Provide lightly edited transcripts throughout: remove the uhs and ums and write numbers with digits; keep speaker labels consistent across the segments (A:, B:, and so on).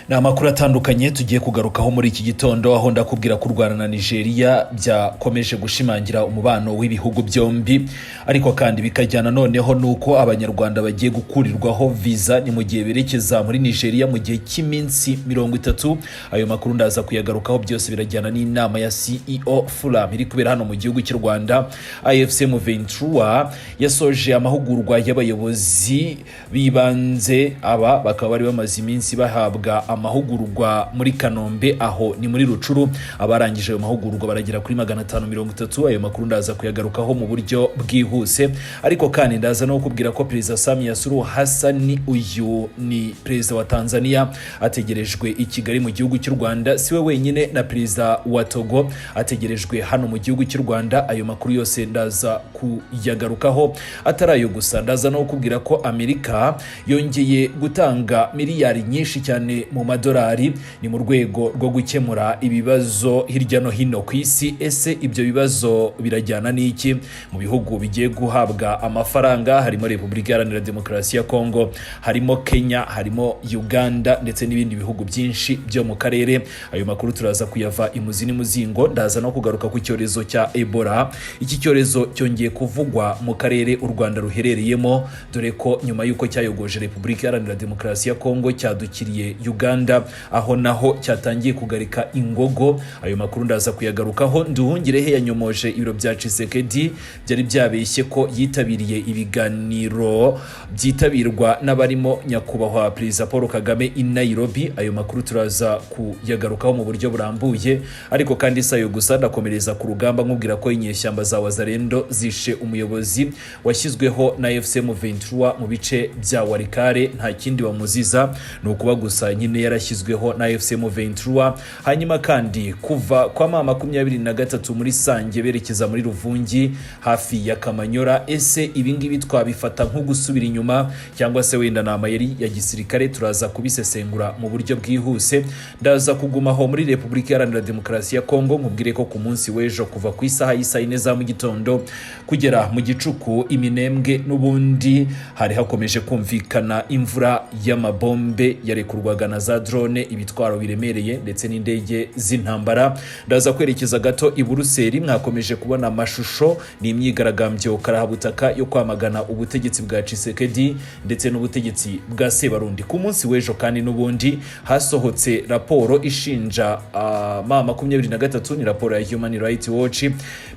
A: Na amakuru atandukanye tugiye kugarukaho muri iki gitondo aho ndakubwira ko Rwanda na Nigeria byakomeje gushimangira umubano w'ibihugu byombi, ariko kandi bikajyana noneho nuko abanyarwanda bagiye gukurirwaho visa ni mu gihe berekeza muri Nigeria mu gihe cy'iminsi 30. Ayo makuru ndaza kuyagarukaho, byose birajyana n'inama ya CEO Fulham iri kubera hano mu gihugu cy'u Rwanda. AFC Ventura yasoje amahugurwa y'abayobozi bibanze, aba bakaba bari bamaze iminsi bahabwa amahugurwa muri Kanombe, aho ni muri Rucuru. Abarangije ayo mahugurwa baragera kuri 530. Ayo makuru ndaza kuyagarukaho mu buryo bwihuse, ariko kandi ndaza no kubwira ko Perezida Samia Suluhu Hassan, uyu ni Perezida wa Tanzania, ategerejwe i Kigali mu gihugu cy'u Rwanda. Siwe wenyine na Perezida wa Togo ategerejwe hano mu gihugu cy'u Rwanda. Ayo makuru yose ndaza kuyagarukaho. Atarayo gusa, ndaza no kubwira ko Amerika yongeye gutanga miliyari nyinshi cyane mu madolari, ni mu rwego rwo gukemura ibibazo hirya no hino ku isi. Ese ibyo bibazo birajyana n'iki? Mu bihugu bigiye guhabwa amafaranga harimo Repubulika Iharanira Demokarasi ya Kongo, harimo Kenya, harimo Uganda ndetse n'ibindi bihugu byinshi byo mu karere. Ayo makuru turaza kuyava imuzi n'umuzingo. Ndaza no kugaruka ku cyorezo cya Ebola. Iki cyorezo cyongeye kuvugwa mu karere u Rwanda ruherereyemo, dore ko nyuma yuko cyayogoje Repubulika Iharanira Demokarasi ya Kongo cyadukiriye Uganda, aho naho cyatangiye kugarika ingogo. Ayo makuru ndaza kuyagarukaho. Nduhungirehe yanyomoje ibiro bya Tshisekedi byari byabeshye ko yitabiriye ibiganiro byitabirwa n'abarimo nyakubahwa Perezida Paul Kagame i Nairobi. Ayo makuru turaza kuyagarukaho mu buryo burambuye, ariko kandi sayo gusa ndakomereza ku rugamba nkubwira ko inyeshyamba za Wazalendo zishe umuyobozi washyizweho na AFC Ventura mu bice bya Warikare. Nta kindi bamuziza no kuba gusa nyine yarashyizweho na AFC Ventura. Hanyuma kandi kuva kwa 23 muri Sange berekeza muri Ruvungi hafi ya Kamanyora. Ese ibingibi twabifata nko gusubira inyuma cyangwa se wenda na amayeri ya gisirikare? Turaza kubisesengura mu buryo bwihuse. Ndaza kugumaho muri Repubulika Iharanira Demokarasi ya Kongo, nkubwire ko ku munsi w'ejo kuva ku isaha y'isayine za mu gitondo kugera mu gicuku Iminembwe n'ubundi hari hakomeje kumvikana imvura y'amabombe yarekurwaga na za drone, ibitwaro biremereye ndetse n'indege z'intambara. Ndaza kwerekeza gato i Buruseli. Mwakomeje kubona amashusho ni imyigaragambyo karahabutaka yo kwamagana ubutegetsi bwa Tshisekedi ndetse n'ubutegetsi bwa Sebarundi. Ku munsi w'ejo kandi n'ubundi hasohotse raporo ishinja 23, ni raporo ya Human Rights Watch,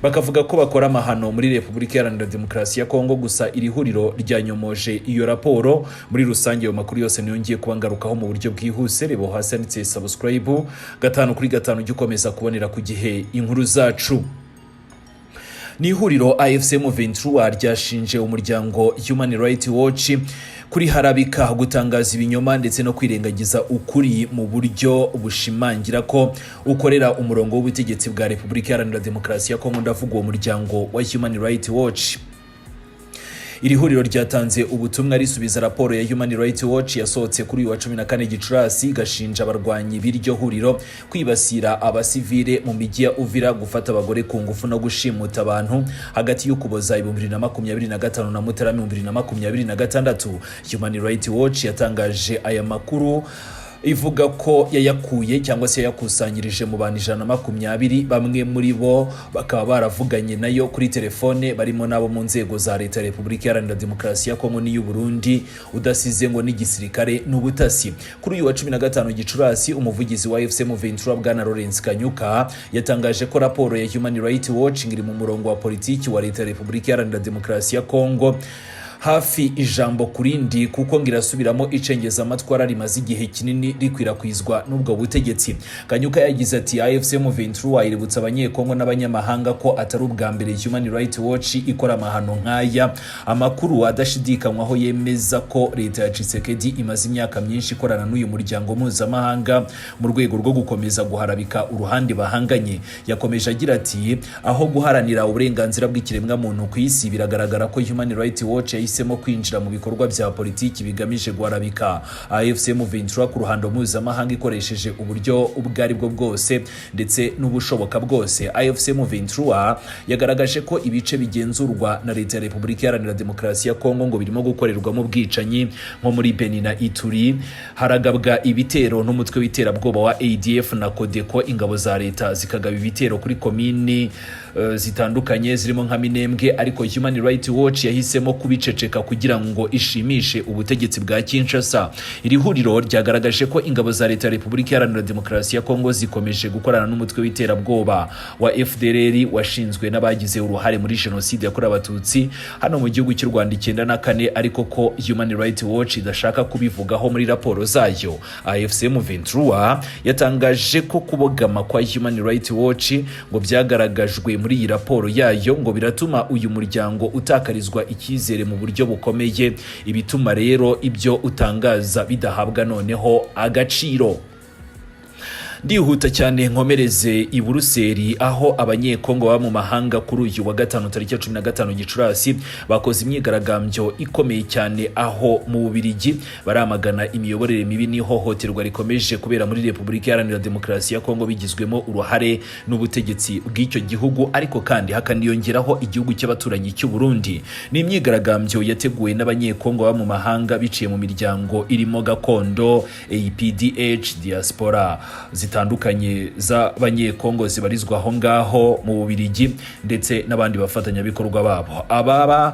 A: bakavuga ko bakora amahano muri Repubulika Iharanira Demokarasi ya Kongo. Gusa iri huriro ryanyomoje iyo raporo. Muri rusange ayo makuru yose niyongeye kubangarukaho mu buryo bwihuse. Reba hasi handitse subscribe 5 ujye ukomeza kubonera ku gihe inkuru zacu. Ni ihuriro AFC Ventura ryashinje umuryango Human Rights Watch kuri harabika gutangaza ibinyoma ndetse no kwirengagiza ukuri mu buryo bushimangira ko ukorera umurongo w'ubutegetsi bwa Repubulika Iharanira Demokarasi ya Kongo. Ndavuga uwo muryango wa Human Rights Watch. Iri huriro ryatanze ubutumwa risubiza raporo ya Human Rights Watch yasohotse kuri uyu wa 14 Gicurasi, gashinja abarwanyi b'iryo huriro kwibasira abasivile mu mijyi ya Uvira, gufata abagore ku ngufu no gushimuta abantu hagati y'Ukuboza 2025 na Mutarama 2026. Human Rights Watch yatangaje aya makuru ivuga ko yayakuye cyangwa se yakusanyirije mu bantu 120. Bamwe muri bo bakaba baravuganye nayo kuri telefone, barimo nabo mu nzego za leta ya Repubulika Iharanira Demokarasi ya Kongo n'iy'u Burundi, udasize ngo n'igisirikare n'ubutasi. Kuri uyu wa 15 Gicurasi umuvugizi wa AFC Ventura Bwana Lawrence Kanyuka yatangaje ko raporo ya Human Rights Watch iri mu murongo wa politiki wa leta ya Repubulika Iharanira Demokarasi ya Kongo hafi ijambo kurindi, kuko ngirasubiramo icengeza amatwara rimaze igihe kinini rikwirakwizwa n'ubwo butegetsi. Kanyuka yagize ati AFC Ventura iributsa abanyekongo n'abanyamahanga ko atari ubwa mbere Human Rights Watch ikora amahano nk'aya. Amakuru adashidikanywaho yemeza ko leta ya Tshisekedi imaze imyaka myinshi ikorana n'uyu muryango mpuzamahanga mu rwego rwo gukomeza guharabika uruhande bahanganye. Yakomeje agira ati aho guharanira uburenganzira bw'ikiremwa muntu ku isi, biragaragara ko Human Rights Watch yahisemo kwinjira mu bikorwa bya politiki bigamije guharabika AFC M23 ku ruhando mpuzamahanga ikoresheje uburyo ubwo ari bwo bwose ndetse n'ubushoboka bwose. AFC M23 yagaragaje ko ibice bigenzurwa na leta ya Repubulika Iharanira Demokarasi ya Kongo ngo birimo gukorerwamo ubwicanyi nko muri Beni na Ituri, haragabwa ibitero n'umutwe w'iterabwoba wa ADF na Kodeko, ingabo za leta zikagaba ibitero kuri komini zitandukanye zirimo nka Minembwe, ariko Human Rights Watch yahisemo kubiceceka kugira ngo ishimishe ubutegetsi bwa Kinshasa. Iri huriro ryagaragaje ko ingabo za leta ya Repubulika Iharanira Demokarasi ya Kongo zikomeje gukorana n'umutwe w'iterabwoba wa FDLR washinzwe n'abagize uruhare muri jenoside yakorewe abatutsi hano mu gihugu cy'u Rwanda 94, ariko ko Human Rights Watch idashaka kubivugaho muri raporo zayo. AFC M23 yatangaje ko kubogama kwa Human Rights Watch ngo byagaragajwe muri iyi raporo yayo ngo biratuma uyu muryango utakarizwa icyizere mu buryo bukomeye, ibituma rero ibyo utangaza bidahabwa noneho agaciro. Ndihuta cyane nkomereze i Buruseli aho abanyekongo baba mu mahanga kuri uyu wa gatanu tariki 15 Gicurasi bakoze imyigaragambyo ikomeye cyane aho mu Bubiligi baramagana imiyoborere mibi n'ihohoterwa rikomeje kubera muri Repubulika Iharanira Demokarasi ya Kongo bigizwemo uruhare n'ubutegetsi bw'icyo gihugu, ariko kandi hakaniyongeraho igihugu cy'abaturanyi cy'u Burundi. Ni imyigaragambyo yateguwe n'abanyekongo baba mu mahanga biciye mu miryango irimo Gakondo, APDH, Diaspora zitandukanye z'abanyekongo zibarizwa aho ngaho mu Bubiligi ndetse n'abandi bafatanyabikorwa babo. Ababa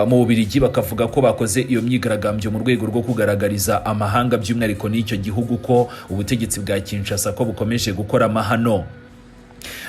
A: mu Bubiligi bakavuga ko bakoze iyo myigaragambyo mu rwego rwo kugaragariza amahanga by'umwihariko n'icyo gihugu ko ubutegetsi bwa Kinshasa ko bukomeje gukora amahano.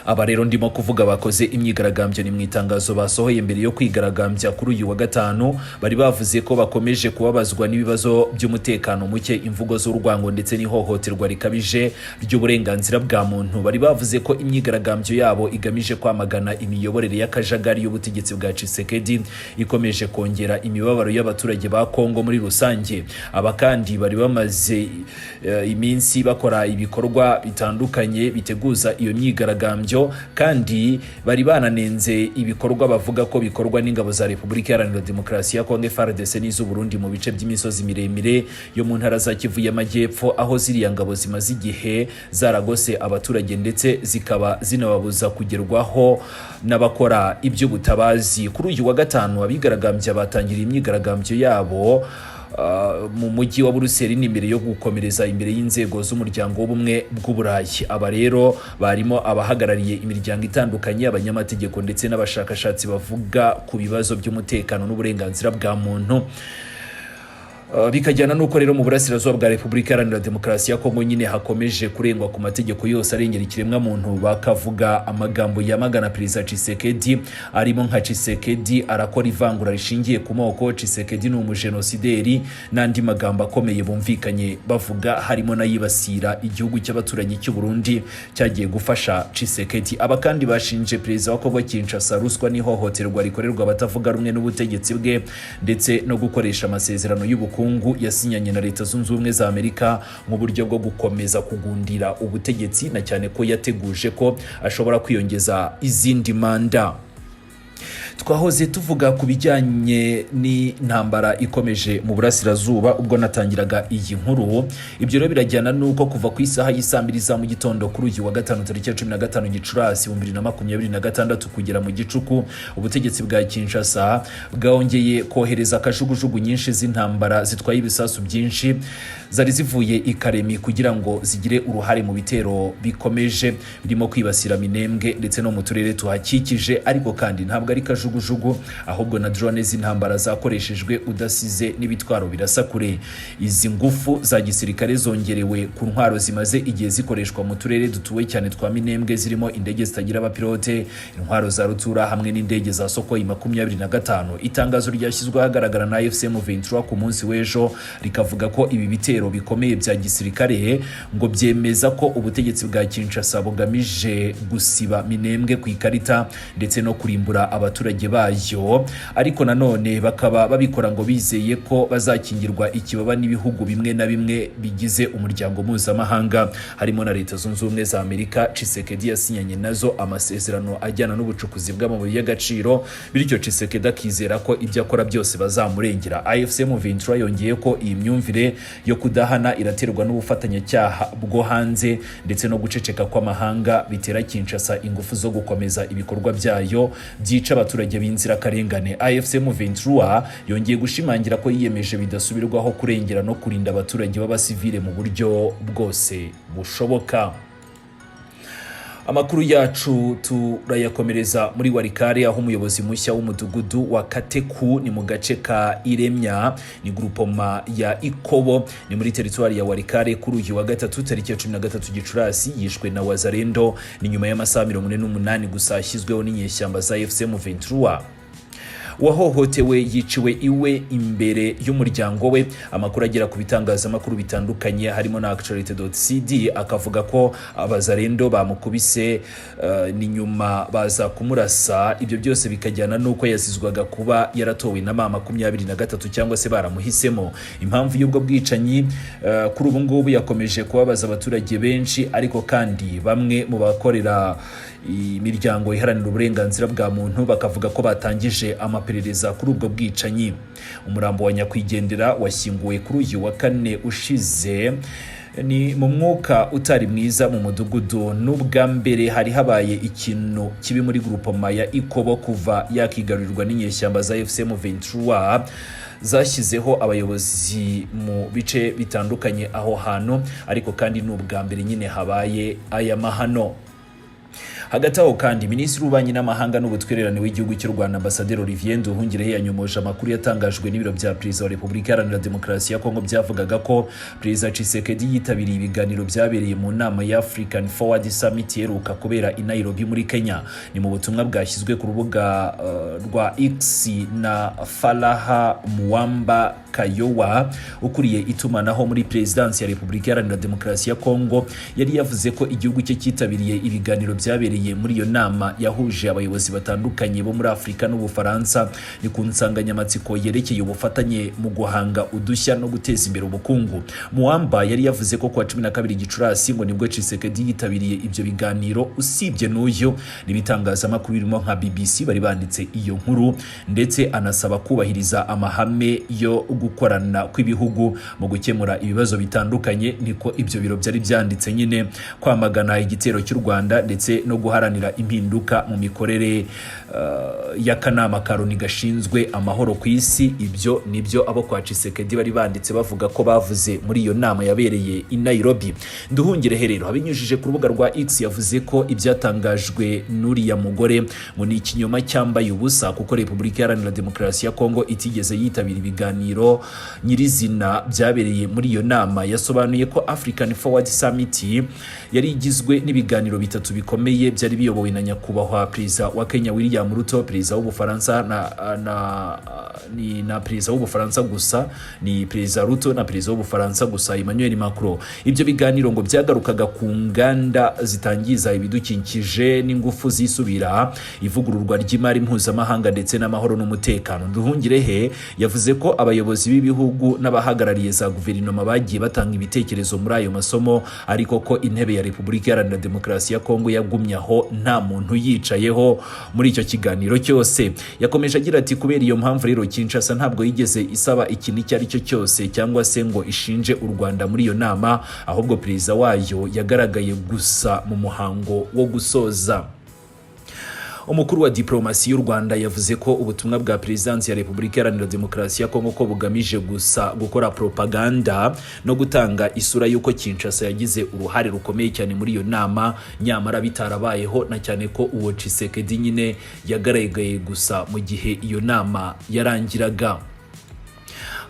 A: Aba rero ndimo kuvuga bakoze imyigaragambyo ni mu itangazo basohoye mbere yo kwigaragambya kuri uyu wa gatanu. Bari bavuze ko bakomeje kubabazwa n'ibibazo by'umutekano muke, imvugo z'urwango ndetse n'ihohoterwa rikabije ry'uburenganzira bwa muntu. Bari bavuze ko imyigaragambyo yabo igamije kwamagana imiyoborere y'akajagari y'ubutegetsi bwa Tshisekedi ikomeje kongera imibabaro y'abaturage ba Kongo muri rusange. Aba kandi bari bamaze iminsi bakora ibikorwa bitandukanye biteguza iyo myigaragambyo, kandi bari bananenze ibikorwa bavuga ko bikorwa n'ingabo za Repubulika Iharanira Demokarasi ya Kongo FARDC n'iz'u Burundi mu bice by'imisozi miremire yo mu ntara za Kivu y'Amajyepfo, aho ziriya ngabo zimaze igihe zaragose abaturage ndetse zikaba zinababuza kugerwaho n'abakora iby'ubutabazi. Kuri uyu wa gatanu abigaragambya batangira imyigaragambyo yabo mu mujyi wa Buruseli n'imbere yo gukomereza imbere y'inzego z'umuryango w'ubumwe bw'Uburayi. Aba rero barimo abahagarariye imiryango itandukanye, abanyamategeko ndetse n'abashakashatsi bavuga ku bibazo by'umutekano n'uburenganzira bwa muntu. Bikajyana nuko rero mu burasirazuba bwa Repubulika Iharanira Demokarasi ya Kongo nyine hakomeje kurengwa ku mategeko yose arengera ikiremwa muntu. Bakavuga amagambo yamagana Perezida Tshisekedi, arimo nka Tshisekedi arakora ivangura rishingiye ku moko, Tshisekedi ni umujenosideri, n'andi magambo akomeye bumvikanye bavuga, harimo n'ayibasira igihugu cy'abaturanyi cy'u Burundi cyagiye gufasha Tshisekedi. Aba kandi bashinje Perezida wa Kongo Kinshasa ruswa n'ihohoterwa rikorerwa abatavuga rumwe n'ubutegetsi bwe ndetse no gukoresha amasezerano y'ubukungu yasinyanye na Leta Zunze Ubumwe za Amerika mu buryo bwo gukomeza kugundira ubutegetsi, na cyane ko yateguje ko ashobora kwiyongeza izindi manda. Twahoze tuvuga ku bijyanye n'intambara ikomeje mu burasirazuba ubwo natangiraga iyi nkuru. Ibyo rero birajyana nuko kuva ku isaha y'isambiri za mu gitondo kuri uyu wa gatanu tariki 15 Gicurasi 2026 kugera mu gicuku, ubutegetsi bwa Kinshasa bwongeye kohereza akajugujugu nyinshi z'intambara zitwaye ibisasu byinshi zari zivuye i Karemi kugira ngo zigire uruhare mu bitero bikomeje birimo kwibasira Minembwe ndetse no mu turere tuhakikije. Ariko kandi ntabwo ari kajugujugu, ahubwo na drone z'intambara zakoreshejwe udasize n'ibitwaro birasa kure. Izi ngufu za gisirikare zongerewe ku ntwaro zimaze igihe zikoreshwa mu turere dutuwe cyane twa Minembwe, zirimo indege zitagira abapilote, intwaro za rutura hamwe n'indege za Sokoi 25. Itangazo ryashyizwe ahagaragara na AFC M23 ku munsi w'ejo rikavuga ko ibi bitero bikomeye bya gisirikare ngo byemeza ko ubutegetsi bwa Kinshasa bugamije gusiba Minembwe ku ikarita ndetse no kurimbura abaturage abaturage bayo, ariko nanone bakaba babikora ngo bizeye ko bazakingirwa ikibaba n'ibihugu bimwe na bimwe bigize umuryango mpuzamahanga harimo na Leta Zunze Ubumwe za Amerika. Tshisekedi yasinyanye nazo amasezerano ajyana n'ubucukuzi bw'amabuye y'agaciro, bityo Tshisekedi akizera ko ibyo akora byose bazamurengera. AFC M23 yongeye ko iyi myumvire yo kudahana iraterwa n'ubufatanyacyaha bwo hanze ndetse no guceceka kw'amahanga bitera Kinshasa ingufu zo gukomeza ibikorwa byayo byica abaturage b'inzirakarengane. AFC M23 yongeye gushimangira ko yiyemeje bidasubirwaho kurengera no kurinda abaturage b'abasivile mu buryo bwose bushoboka. Amakuru yacu turayakomereza muri Warikare, aho umuyobozi mushya w'umudugudu wa Kateku ni mu gace ka Iremya ni groupement ya Ikobo ni muri territoire ya Warikare kuri uyu wa gatatu tariki ya 13 Gicurasi yishwe na Wazalendo ni nyuma y'amasaha 48 gusa ashyizweho n'inyeshyamba za AFC M23. Wahohotewe yiciwe iwe imbere y'umuryango we. Amakuru agera ku bitangazamakuru bitandukanye harimo na Actualite.cd akavuga ko abazarendo bamukubise ni nyuma baza kumurasa. Ibyo byose bikajyana nuko yazizwaga kuba yaratowe na mama 23 cyangwa se baramuhisemo. Impamvu y'ubwo bwicanyi kuri ubu ngubu yakomeje kubabaza abaturage benshi, ariko kandi bamwe mu bakorera imiryango iharanira uburenganzira bwa muntu bakavuga ko batangije amaperereza kuri ubwo bwicanyi. Umurambo wa nyakwigendera washyinguwe kuri uyu wa kane ushize ni mu mwuka utari mwiza mu mudugudu. N'ubwa mbere hari habaye ikintu kibi muri groupement ya Ikobo kuva yakigarurirwa n'inyeshyamba za AFC M23 zashyizeho abayobozi mu bice bitandukanye aho hantu, ariko kandi n'ubwa mbere nyine habaye aya mahano. Hagati aho kandi Minisitiri w'Ububanyi n'Amahanga n'Ubutwererane w'igihugu cy'u Rwanda Ambasaderi Olivier Nduhungirehe yanyomoje amakuru yatangajwe n'ibiro bya Perezida wa Repubulika Iharanira Demokarasi ya Kongo byavugaga ko Perezida Tshisekedi yitabiriye ibiganiro byabereye mu nama ya African Forward Summit iheruka kubera i Nairobi muri Kenya. Ni mu butumwa bwashyizwe ku rubuga rwa X na Falaha Muwamba Kayowa ukuriye itumanaho muri Presidansi ya Repubulika Iharanira Demokarasi ya Kongo, yari yavuze ko igihugu cye cyitabiriye ibiganiro byabereye muri iyo nama yahuje abayobozi batandukanye bo muri Afurika n'Ubufaransa ni ku nsanganyamatsiko yerekeye ubufatanye mu guhanga udushya no guteza imbere ubukungu. Muwamba yari yavuze ko kwa 12 Gicurasi ngo nibwo Tshisekedi yitabiriye ibyo biganiro. Usibye n'uyu n'ibitangazamakuru birimo nka BBC bari banditse iyo nkuru, ndetse anasaba kubahiriza amahame yo gukorana kw'ibihugu mu gukemura ibibazo bitandukanye. Niko ibyo biro byari byanditse nyine, kwamagana igitero cy'u Rwanda ndetse no guharanira impinduka mu mikorere y'akanama karoni gashinzwe amahoro ku isi. Ibyo nibyo abo kwa Tshisekedi bari banditse bavuga ko bavuze muri iyo nama yabereye i Nairobi. Nduhungirehe rero abinyujije ku rubuga rwa X yavuze ko ibyatangajwe n'uriya mugore ngo ni ikinyoma cyambaye ubusa, kuko Repubulika Iharanira Demokarasi ya Kongo itigeze yitabira ibiganiro nyirizina byabereye muri iyo nama. Yasobanuye ko African Forward Summit yari igizwe n'ibiganiro bitatu bikomeye byari biyobowe na nyakubahwa Perezida wa Kenya William Ruto, Perezida w'Ubufaransa na Perezida w'Ubufaransa gusa, ni Perezida Ruto na Perezida w'Ubufaransa gusa Emmanuel Makuru. Ibyo biganiro ngo byagarukaga ku nganda zitangiza ibidukikije n'ingufu zisubira, ivugururwa ry'imari mpuzamahanga ndetse n'amahoro n'umutekano. Nduhungirehe yavuze ko abayobozi b'ibihugu n'abahagarariye za guverinoma bagiye batanga ibitekerezo muri ayo masomo, ariko ko intebe ya Repubulika Iharanira Demokarasi ya Kongo yagumye aho nta muntu yicayeho muri icyo kiganiro cyose. Yakomeje agira ati kubera iyo mpamvu rero Kinshasa ntabwo yigeze isaba ikintu icyo ari cyo cyose cyangwa se ngo ishinje u Rwanda muri iyo nama, ahubwo Perezida wayo yagaragaye gusa mu muhango wo gusoza. Umukuru wa diplomasi y'u Rwanda yavuze ko ubutumwa bwa Presidansi ya Repubulika Iharanira Demokarasi ya Kongo ko bugamije gusa gukora propaganda no gutanga isura y'uko Kinshasa yagize uruhare rukomeye cyane muri iyo nama, nyamara bitarabayeho, na cyane ko uwo Tshisekedi nyine yagaragaye gusa mu gihe iyo nama yarangiraga.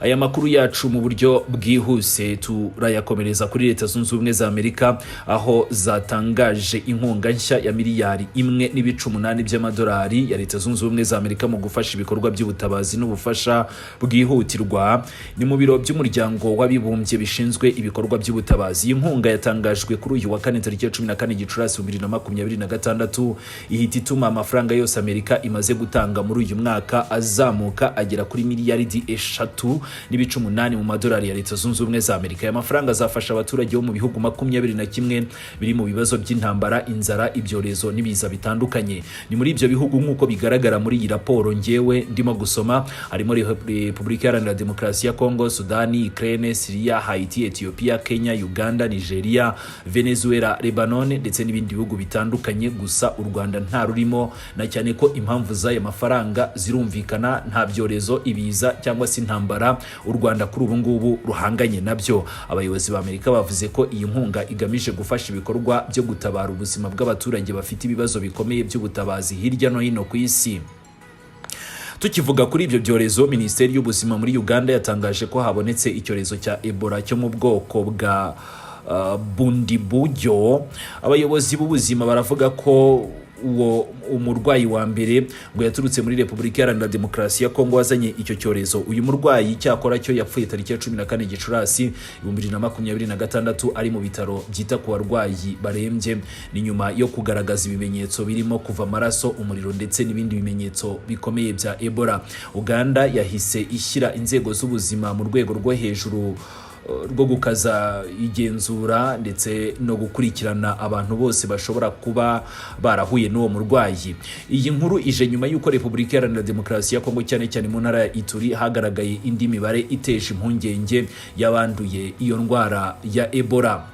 A: Aya makuru yacu mu buryo bwihuse turayakomereza kuri Leta Zunze Ubumwe za Amerika aho zatangaje inkunga nshya ya miliyari 1.8 by'amadolari ya Leta Zunze Ubumwe za Amerika mu gufasha ibikorwa by'ubutabazi n'ubufasha bwihutirwa. Ni mu biro by'umuryango w'abibumbye bishinzwe ibikorwa by'ubutabazi. Inkunga yatangajwe kuri uyu wa kane tariki ya 14 Gicurasi 2026 ihita ituma amafaranga yose Amerika imaze gutanga muri uyu mwaka azamuka agera kuri miliyaridi 3.8 mu madolari ya Leta Zunze Ubumwe za Amerika. Aya mafaranga azafasha abaturage bo mu bihugu 21 biri mu bibazo by'intambara, inzara, ibyorezo n'ibiza bitandukanye. Ni muri ibyo bihugu nk'uko bigaragara muri iyi raporo ngewe ndimo gusoma, harimo Repubulika Iharanira Demokarasi ya Kongo, Sudani, Ukraine, Syria, Haiti, Ethiopia, Kenya, Uganda, Nigeria, Venezuela, Lebanon ndetse n'ibindi bihugu bitandukanye. Gusa u Rwanda nta rurimo, na cyane ko impamvu z'aya mafaranga zirumvikana, nta byorezo, ibiza cyangwa se intambara u Rwanda kuri ubu ngubu ruhanganye nabyo. Abayobozi ba Amerika bavuze ko iyi nkunga igamije gufasha ibikorwa byo gutabara ubuzima bw'abaturage bafite ibibazo bikomeye by'ubutabazi hirya no hino ku isi. Tukivuga kuri ibyo byorezo, Minisiteri y'Ubuzima muri Uganda yatangaje ko habonetse icyorezo cya Ebola cyo mu bwoko bwa Bundibugyo. Abayobozi b'ubuzima baravuga ko uwo umurwayi wa mbere ngo yaturutse muri Repubulika Iharanira Demokarasi ya Kongo wazanye icyo cyorezo. Uyu murwayi cyakora cyo yapfuye tariki ya 14 Gicurasi 2026 ari mu bitaro byita ku barwayi barembye. Ni nyuma yo kugaragaza ibimenyetso birimo kuva amaraso, umuriro ndetse n'ibindi bimenyetso bikomeye bya Ebola. Uganda yahise ishyira inzego z'ubuzima mu rwego rwo hejuru rwo gukaza igenzura ndetse no gukurikirana abantu bose bashobora kuba barahuye n'uwo murwayi. Iyi nkuru ije nyuma y'uko Repubulika Iharanira Demokarasi ya Kongo cyane cyane mu ntara ya Ituri hagaragaye indi mibare iteje impungenge y'abanduye iyo ndwara ya Ebola.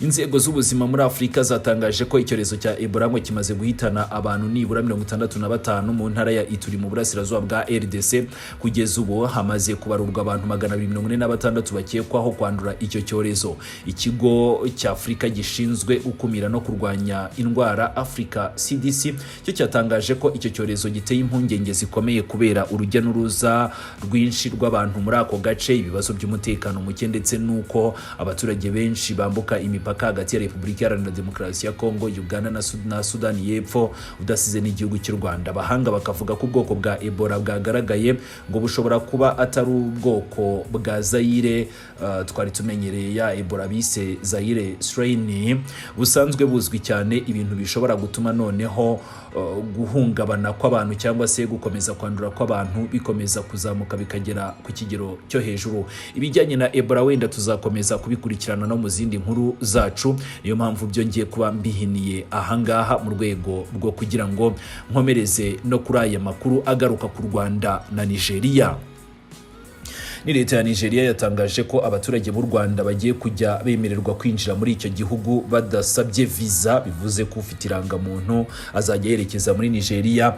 A: Inzego z'ubuzima muri Afrika zatangaje ko icyorezo cya Ebola ngo kimaze guhitana abantu nibura 65 mu ntara ya Ituri mu burasirazuba bwa RDC. Kugeza ubu hamaze kubarurwa abantu 246 bakekwaho kwandura icyo cyorezo. Ikigo cya Afrika gishinzwe gukumira no kurwanya indwara Africa CDC cyo cyatangaje ko icyo cyorezo giteye impungenge zikomeye kubera urujya n'uruza rwinshi rw'abantu muri ako gace, ibibazo by'umutekano muke ndetse nuko abaturage benshi bambuka imipaka hagati ya Repubulika Iharanira Demokarasi ya Kongo, Uganda na Sudani y'Epfo udasize n'igihugu cy'u Rwanda. Abahanga bakavuga ko ubwoko bwa Ebola bwagaragaye ngo bushobora kuba atari ubwoko bwa Zaire twari tumenyereye ya Ebola bise Zaire strain, busanzwe buzwi cyane, ibintu bishobora gutuma noneho guhungabana kw'abantu cyangwa se gukomeza kwandura kw'abantu bikomeza kuzamuka bikagera ku kigero cyo hejuru. Ibijyanye na Ebola wenda tuzakomeza kubikurikirana no mu zindi nkuru zacu, niyo mpamvu byongeye kuba mbihiniye ahangaha mu rwego rwo kugira ngo nkomereze no kuri aya makuru agaruka ku Rwanda na Nigeria. Ni leta ya Nigeria yatangaje ko abaturage b'u Rwanda bagiye kujya bemererwa kwinjira muri icyo gihugu badasabye visa, bivuze ko ufite irangamuntu azajya yerekeza muri Nigeria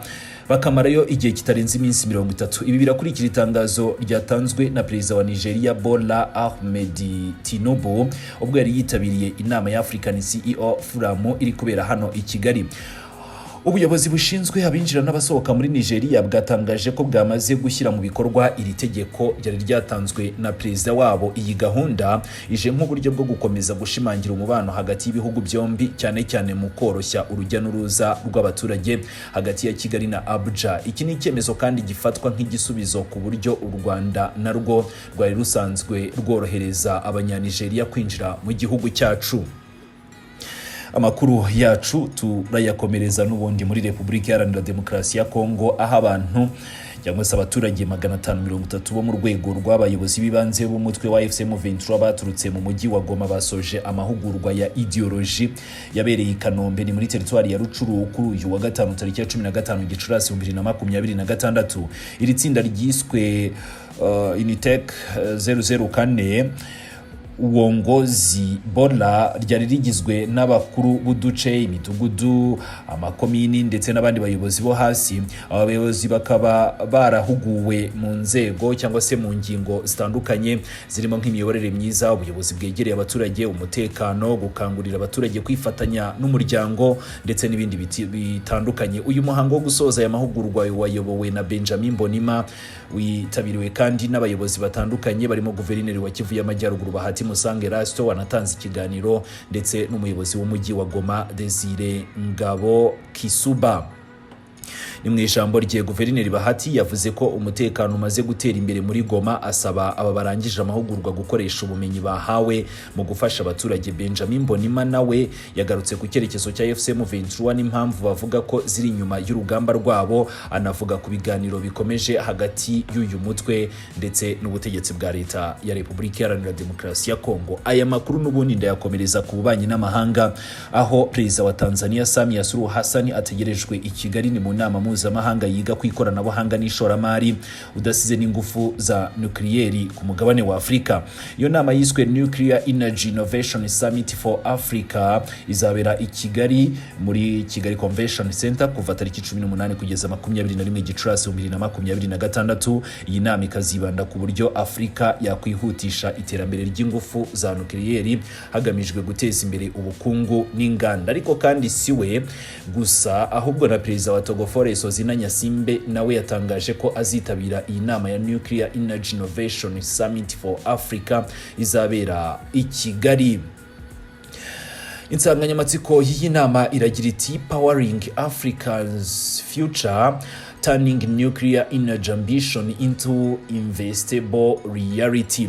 A: bakamarayo igihe kitarenze iminsi 30. Ibi birakurikira itangazo ryatanzwe na Perezida wa Nigeria Bola Ahmed Tinubu ubwo yari yitabiriye inama ya African CEO Forum iri kubera hano i Kigali. Ubuyobozi bushinzwe abinjira n'abasohoka muri Nigeria bwatangaje ko bwamaze gushyira mu bikorwa iri tegeko ryari ryatanzwe na Perezida wabo. Iyi gahunda ije nk'uburyo bwo gukomeza gushimangira umubano hagati y'ibihugu byombi, cyane cyane mu koroshya urujya n'uruza rw'abaturage hagati ya Kigali na Abuja. Iki ni icyemezo kandi gifatwa nk'igisubizo ku buryo u Rwanda narwo rwari rusanzwe rworohereza abanyanigeria kwinjira mu gihugu cyacu. Amakuru yacu turayakomereza n'ubundi muri Repubulika Iharanira Demokarasi ya Kongo, aho abantu cyangwa se abaturage 530 bo mu rwego rw'abayobozi b'ibanze b'umutwe wa FCM 23 baturutse mu mujyi wa Goma basoje amahugurwa ya ideology yabereye i Kanombe ni muri teritwari ya Rucuru kuri uyu wa gatanu tariki ya 15 Gicurasi 2026. Iri tsinda ryiswe Unitec 004 uwongozi Bola ryari rigizwe n'abakuru b'uduce, imidugudu, amakomini ndetse n'abandi bayobozi bo hasi. Abayobozi bakaba barahuguwe mu nzego cyangwa se mu ngingo zitandukanye zirimo nk'imiyoborere myiza, ubuyobozi bwegereye abaturage, umutekano, gukangurira abaturage kwifatanya n'umuryango ndetse n'ibindi bitandukanye. Uyu muhango wo gusoza aya mahugurwa wayobowe na Benjamin Bonima witabiriwe kandi n'abayobozi batandukanye barimo guverineri wa Kivu y'Amajyaruguru Bahati Musange Rasto wanatanze ikiganiro ndetse n'umuyobozi w'umujyi wa Goma Desire Ngabo Kisuba. Ni mu ijambo rye guverineri Bahati yavuze ko umutekano umaze gutera imbere muri Goma, asaba aba barangije amahugurwa gukoresha ubumenyi bahawe mu gufasha abaturage. Benjamin Bonima nawe yagarutse ku cyerekezo cya FCM 23 n'impamvu bavuga ko ziri inyuma y'urugamba rwabo, anavuga ku biganiro bikomeje hagati y'uyu mutwe ndetse n'ubutegetsi bwa leta ya Repubulika Iharanira Demokarasi ya Kongo. Aya makuru n'ubundi ndayakomereza ku bubanyi n'amahanga, aho Perezida wa Tanzania Samia Suluhu Hassan ategerejwe i Kigali ni mu nama mpuzamahanga yiga ku ikoranabuhanga n'ishoramari udasize n'ingufu za nucleaire ku mugabane wa Afrika. Iyo nama yiswe Nuclear Energy Innovation Summit for Africa izabera i Kigali muri Kigali Convention Center kuva tariki 18 kugeza 21 Gicurasi 2026. Iyi nama ikazibanda ku buryo Afrika yakwihutisha iterambere ry'ingufu za nucleaire hagamijwe guteza imbere ubukungu n'inganda. Ariko kandi siwe gusa, ahubwo na Perezida wa Togo Sozina Nyasimbe nawe yatangaje ko azitabira iyi nama ya Nuclear Energy Innovation Summit for Africa izabera i Kigali. Insanganyamatsiko y'iyi nama iragira iti Powering Africa's Future, Turning Nuclear Energy Ambition into Investable Reality.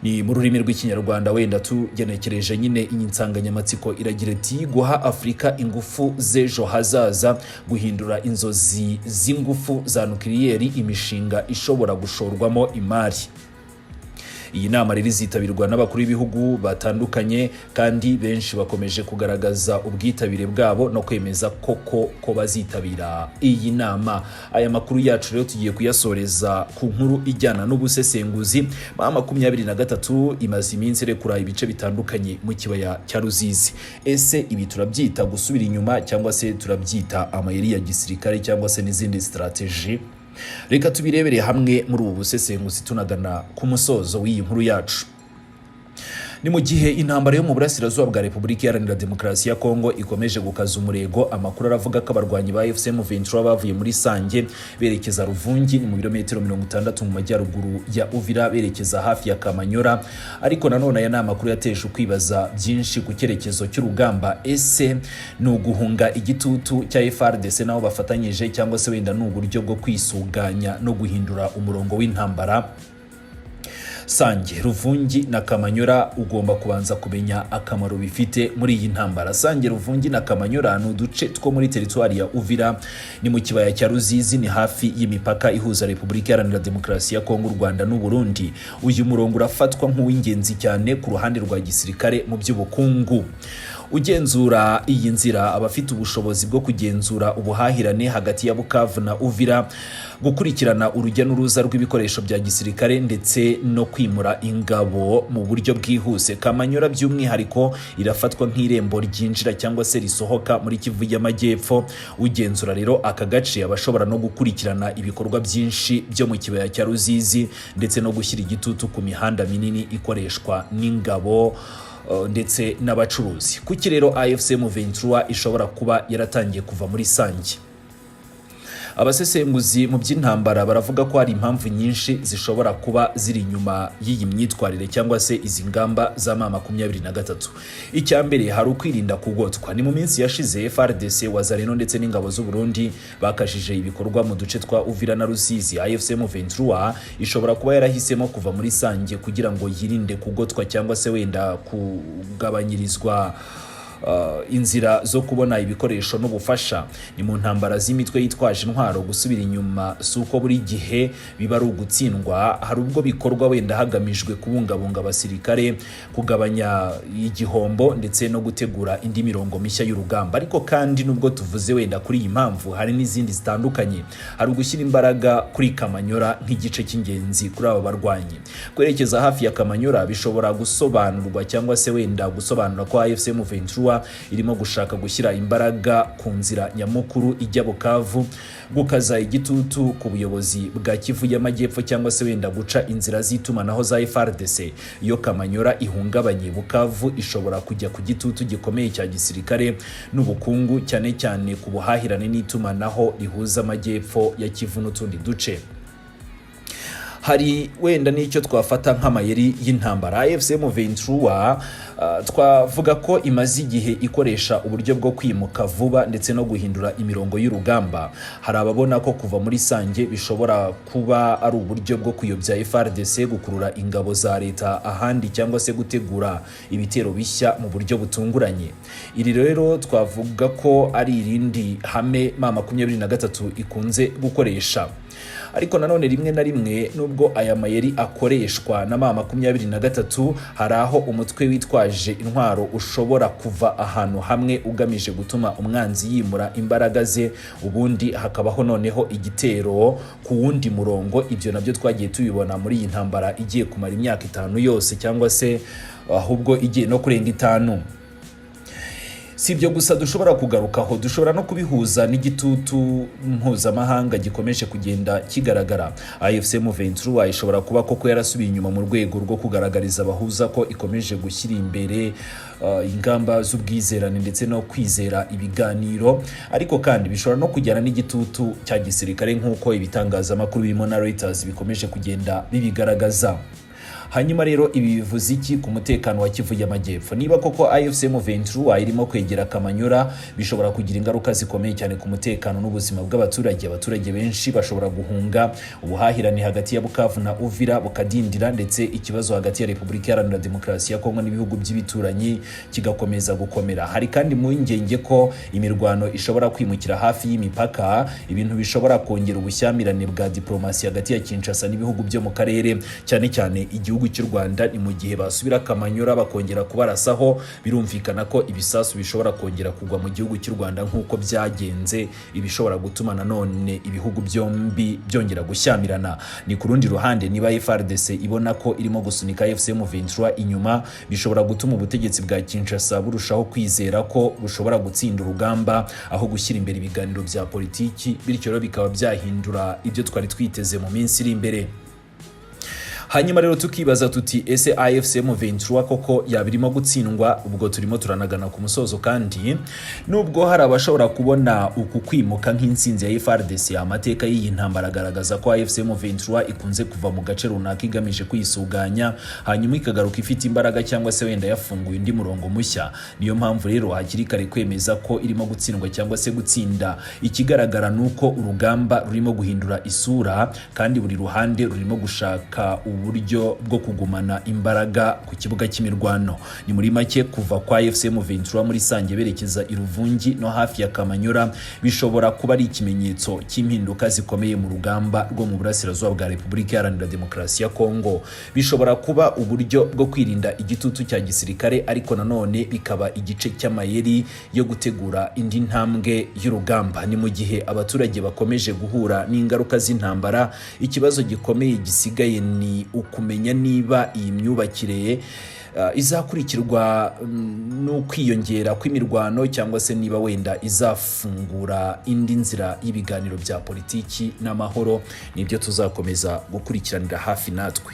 A: Ni mu rurimi rw'ikinyarwanda, wenda tugenekereje nyine iyi nsanganyamatsiko iragira iti guha Afrika ingufu z'ejo hazaza, guhindura inzozi z'ingufu za nucleaire imishinga ishobora gushorwamo imari. Iyi nama rero izitabirwa n'abakuru b'ibihugu batandukanye kandi benshi bakomeje kugaragaza ubwitabire bwabo no kwemeza ko bazitabira iyi nama. Aya makuru yacu rero tugiye kuyasoreza ku nkuru ijyana n'ubusesenguzi. 23 imaze iminsi rekura ibice bitandukanye mu kibaya cya Ruzizi. Ese ibi turabyita gusubira inyuma cyangwa se turabyita amayeri ya gisirikare cyangwa se n'izindi strategy? Reka tubirebere hamwe muri ubu busesenguzi tunagana ku musozo w'iyi nkuru yacu. Ni mu gihe intambara yo mu burasirazuba bwa Repubulika Iharanira Demokarasi ya Kongo ikomeje gukaza umurego, amakuru aravuga ko abarwanyi ba FCM 23 bavuye muri Sange berekeza Ruvungi ni mu birometero 60 mu majyaruguru ya Uvira berekeza hafi ya Kamanyora. Ariko nanone aya n'amakuru yateje ukwibaza byinshi ku cyerekezo cy'urugamba. Ese ni uguhunga igitutu cya FARDC naho bafatanyije cyangwa se wenda ni uburyo bwo kwisuganya no guhindura umurongo w'intambara? Sange, Ruvungi na Kamanyora ugomba kubanza kumenya akamaro bifite muri iyi ntambara. Sange, Ruvungi na Kamanyora ni uduce two muri teritwari ya Uvira, ni mu kibaya cya Ruzizi, ni hafi y'imipaka ihuza Repubulika Iharanira Demokarasi ya Kongo, Rwanda n'u Burundi. Uyu murongo urafatwa nk'uw'ingenzi cyane ku ruhande rwa gisirikare mu by'ubukungu. Ugenzura iyi nzira abafite ubushobozi bwo kugenzura ubuhahirane hagati ya Bukavu na Uvira, gukurikirana urujya n'uruza rw'ibikoresho bya gisirikare ndetse no kwimura ingabo mu buryo bwihuse. Kamanyora by'umwihariko irafatwa nk'irembo ryinjira cyangwa se risohoka muri Kivu y'Amajyepfo. Ugenzura rero aka gace abashobora no gukurikirana ibikorwa byinshi byo mu kibaya cya Ruzizi ndetse no gushyira igitutu ku mihanda minini ikoreshwa n'ingabo ndetse n'abacuruzi. Kuki rero AFCM 23 ishobora kuba yaratangiye kuva muri Sange? Abasesenguzi mu by'intambara baravuga ko hari impamvu nyinshi zishobora kuba ziri inyuma y'iyi myitwarire cyangwa se izi ngamba za 23. Icyambere hari ukwirinda kugotwa. Ni mu minsi yashize FARDC, Wazalendo ndetse n'ingabo z'u Burundi bakashije ibikorwa mu duce twa Uvira na Rusizi. AFCM 23 ishobora kuba yarahisemo kuva muri Sange kugira ngo yirinde kugotwa cyangwa se wenda kugabanyirizwa inzira zo kubona ibikoresho n'ubufasha. Ni mu ntambara z'imitwe yitwaje intwaro gusubira inyuma suko buri gihe biba ari ugutsindwa. Hari ubwo bikorwa wenda hagamijwe kubungabunga abasirikare, kugabanya igihombo ndetse no gutegura indi mirongo mishya y'urugamba. Ariko kandi nubwo tuvuze wenda kuri iyi mpamvu, hari n'izindi zitandukanye. Hari ugushyira imbaraga kuri Kamanyora nk'igice cy'ingenzi kuri aba barwanyi. Kwerekeza hafi ya Kamanyora bishobora gusobanurwa cyangwa se wenda gusobanura ko AFCM 23 irimo gushaka gushyira imbaraga ku nzira nyamukuru ijya Bukavu, gukaza igitutu ku buyobozi bwa Kivu y'Amajyepfo cyangwa se wenda guca inzira z'itumanaho za FARDC. Iyo Kamanyora ihungabanye, Bukavu ishobora kujya ku gitutu gikomeye cya gisirikare n'ubukungu, cyane cyane ku buhahirane n'itumanaho rihuza Amajyepfo ya Kivu n'utundi duce. hari wenda n'icyo twafata nk'amayeri y'intambara. AFC M23 twavuga ko imaze igihe ikoresha uburyo bwo kwimuka vuba ndetse no guhindura imirongo y'urugamba. Hari ababona ko kuva muri Sange bishobora kuba ari uburyo bwo kuyobya FARDC gukurura ingabo za leta ahandi cyangwa se gutegura ibitero bishya mu buryo butunguranye. Iri rero twavuga ko ari irindi hame M23 ikunze gukoresha. Ariko nanone rimwe na rimwe nubwo aya mayeri akoreshwa na M23, hari aho umutwe witwaje intwaro ushobora kuva ahantu hamwe ugamije gutuma umwanzi yimura imbaraga ze, ubundi hakabaho noneho igitero ku wundi murongo. Ibyo nabyo twagiye tubibona muri iyi ntambara igiye kumara imyaka 5 yose cyangwa se ahubwo igiye no kurenga 5. Si ibyo gusa dushobora kugarukaho, dushobora no kubihuza n'igitutu mpuzamahanga gikomeje kugenda kigaragara. AFC M23 ishobora kuba koko yarasubiye inyuma mu rwego rwo kugaragariza abahuza ko ikomeje gushyira imbere ingamba z'ubwizerane ndetse no kwizera ibiganiro, ariko kandi bishobora no kujyana n'igitutu cya gisirikare nk'uko ibitangazamakuru birimo na Reuters bikomeje kugenda bibigaragaza. Hanyuma rero ibi bivuze iki ku mutekano wa Kivu y'Amajyepfo? Niba koko AFC M23 irimo kwegera Kamanyura, bishobora kugira ingaruka zikomeye cyane ku mutekano n'ubuzima bw'abaturage. Abaturage benshi bashobora guhunga, ubuhahirane hagati ya Bukavu na Uvira bukadindira, ndetse ikibazo hagati ya Repubulika Iharanira Demokarasi ya Kongo n'ibihugu by'ibituranyi kigakomeza gukomera. Hari kandi mu ngenge ko imirwano ishobora kwimukira hafi y'imipaka, ibintu bishobora kongera ubushyamirane bwa diplomasi hagati ya Kinshasa n'ibihugu byo mu karere, cyane cyane igihugu cy'u Rwanda. Ni mu gihe basubira Kamanyura bakongera kubarasaho, birumvikana ko ibisasu bishobora kongera kugwa mu gihugu cy'u Rwanda nk'uko byagenze, ibishobora gutuma nanone ibihugu byombi byongera gushyamirana. Ni ku rundi ruhande, niba FARDC ibona ko irimo gusunika AFC M23 inyuma, bishobora gutuma ubutegetsi bwa Kinshasa burushaho kwizera ko bushobora gutsinda urugamba aho gushyira imbere ibiganiro bya politiki, bityo rero bikaba byahindura ibyo twari twiteze mu minsi iri imbere. Hanyuma rero tukibaza tuti ese AFC M23 koko yabirimo gutsindwa? Ubwo turimo turanagana ku musozo, kandi nubwo hari abashobora kubona uku kwimuka nk'insinzi ya FARDC, amateka y'iyi ntambara agaragaza ko AFC M23 ikunze kuva mu gace runaka igamije kwisuganya, hanyuma ikagaruka ifite imbaraga cyangwa se wenda yafunguye indi murongo mushya. Niyo mpamvu rero hakiri kare kwemeza ko irimo gutsindwa cyangwa se gutsinda. Ikigaragara nuko urugamba rurimo guhindura isura, kandi buri ruhande rurimo gushaka uburyo bwo kugumana imbaraga ku kibuga cy'imirwano. Ni muri make kuva kwa AFC M23 muri Sange berekeza Iruvungi no hafi ya Kamanyura bishobora kuba ari ikimenyetso cy'impinduka zikomeye mu rugamba rwo mu burasirazuba bwa Repubulika Iharanira Demokarasi ya Kongo. Bishobora kuba uburyo bwo kwirinda igitutu cya gisirikare, ariko nanone bikaba igice cy'amayeri yo gutegura indi ntambwe y'urugamba. Ni mu gihe abaturage bakomeje guhura n'ingaruka z'intambara, ikibazo gikomeye gisigaye ni ukumenya niba iyi myubakire izakurikirwa no kwiyongera kw'imirwano, cyangwa se niba wenda izafungura indi nzira y'ibiganiro bya politiki n'amahoro. Nibyo tuzakomeza gukurikiranira hafi natwe.